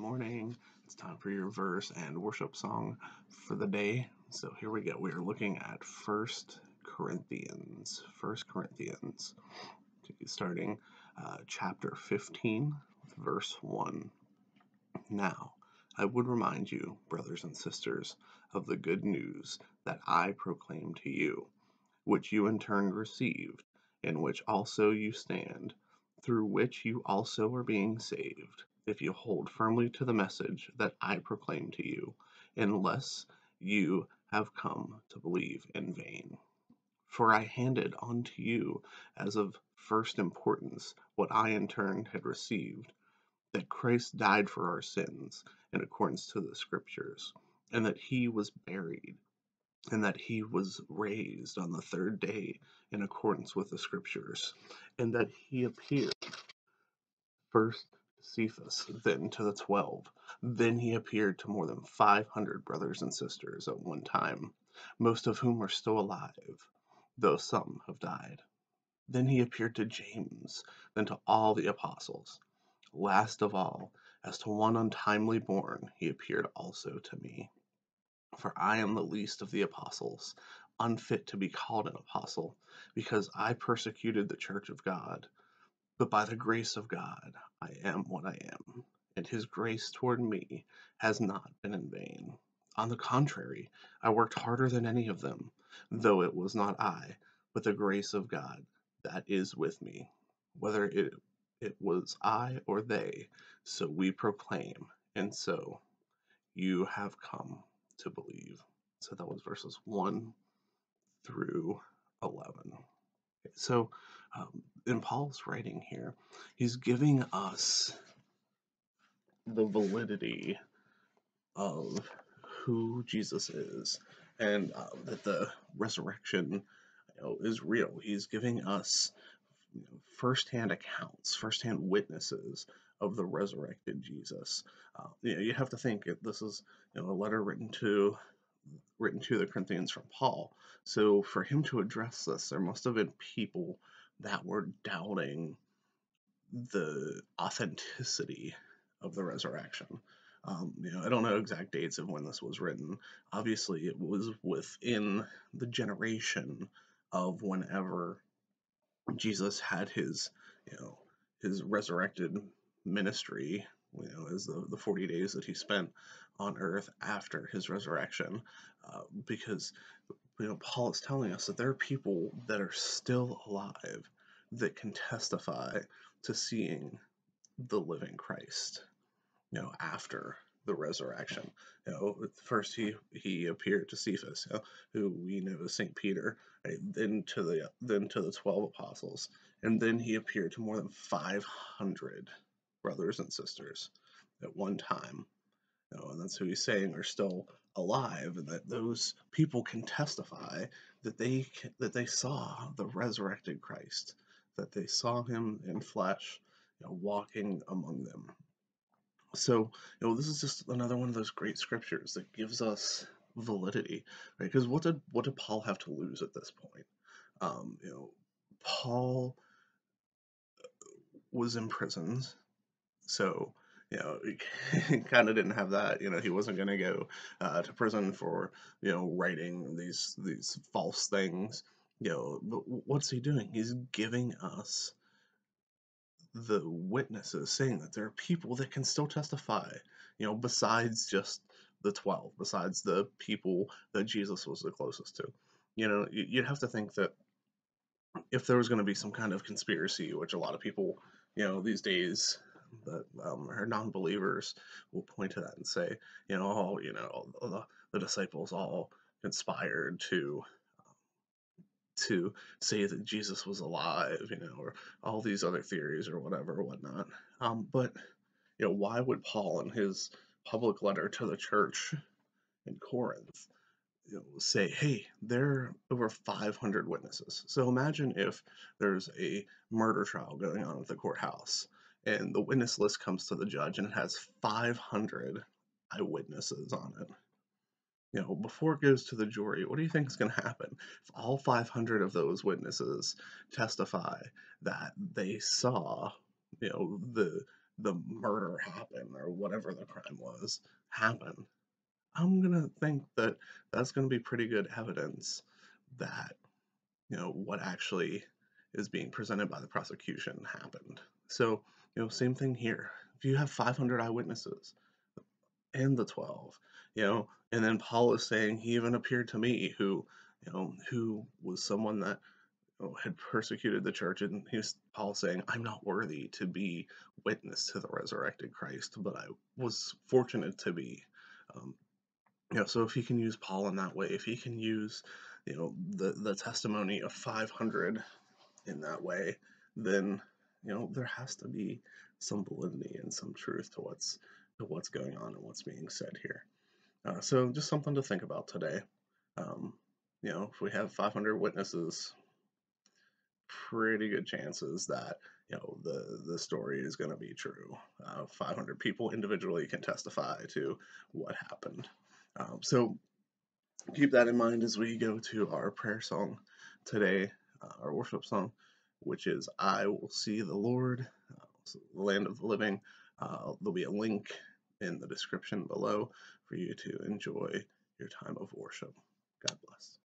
Morning. It's time for your verse and worship song for the day. So here we go. We are looking at First Corinthians. First Corinthians, starting chapter 15, verse 1. Now, I would remind you, brothers and sisters, of the good news that I proclaim to you, which you in turn received, in which also you stand, through which you also are being saved, if you hold firmly to the message that I proclaim to you, unless you have come to believe in vain. For I handed on to you as of first importance what I in turn had received, that Christ died for our sins in accordance to the Scriptures, and that he was buried, and that he was raised on the third day in accordance with the Scriptures, and that he appeared first to Cephas, then to the 12. Then he appeared to more than 500 brothers and sisters at one time, most of whom are still alive, though some have died. Then he appeared to James, then to all the apostles. Last of all, as to one untimely born, he appeared also to me. For I am the least of the apostles, unfit to be called an apostle, because I persecuted the church of God. But by the grace of God, I am what I am, and his grace toward me has not been in vain. On the contrary, I worked harder than any of them, though it was not I, but the grace of God that is with me. Whether it was I or they, so we proclaim, and so you have come to believe. So that was verses 1 through 11. So in Paul's writing here, he's giving us the validity of who Jesus is, and that the resurrection is real. He's giving us firsthand accounts, firsthand witnesses of the resurrected Jesus. You have to think this is a letter written to the Corinthians from Paul. So for him to address this, there must have been people that were doubting the authenticity of the resurrection. I don't know exact dates of when this was written. Obviously, it was within the generation of whenever Jesus had his resurrected ministry, as the 40 days that he spent on earth after his resurrection, because Paul is telling us that there are people that are still alive that can testify to seeing the living Christ, after the resurrection. First he appeared to Cephas, who we know as Saint Peter, right? Then to the 12 apostles, and then he appeared to more than 500 brothers and sisters at one time. And that's who he's saying are still alive, and that those people can testify that they saw the resurrected Christ, that they saw him in flesh, walking among them. So, this is just another one of those great scriptures that gives us validity, right? Because what did Paul have to lose at this point? Paul was in prisons, so he kind of didn't have that. He wasn't going to go to prison for writing these false things. But what's he doing? He's giving us the witnesses, saying that there are people that can still testify, besides just the 12, besides the people that Jesus was the closest to. You'd have to think that if there was going to be some kind of conspiracy, which a lot of people, these days that are non-believers will point to that and say, the disciples all conspired to say that Jesus was alive, or all these other theories or whatever or whatnot. But why would Paul in his public letter to the church in Corinth, say, hey, there are over 500 witnesses? So imagine if there's a murder trial going on at the courthouse, and the witness list comes to the judge, and it has 500 eyewitnesses on it. Before it goes to the jury, what do you think is going to happen if all 500 of those witnesses testify that they saw, the murder happen or whatever the crime was happen, I'm gonna think that that's gonna be pretty good evidence that, what actually is being presented by the prosecution happened. So, same thing here. If you have 500 eyewitnesses and the 12, and then Paul is saying he even appeared to me, who was someone that had persecuted the church, and he's Paul saying, I'm not worthy to be witness to the resurrected Christ, but I was fortunate to be. Um, so if he can use Paul in that way, if he can use, the testimony of 500 in that way, then there has to be some validity and some truth to what's going on and what's being said here. So just something to think about today. Um, if we have 500 witnesses, pretty good chances that the story is going to be true. 500 people individually can testify to what happened. So keep that in mind as we go to our prayer song today, our worship song, which is "I Will See the Lord," the land of the living. There'll be a link in the description below for you to enjoy your time of worship. God bless.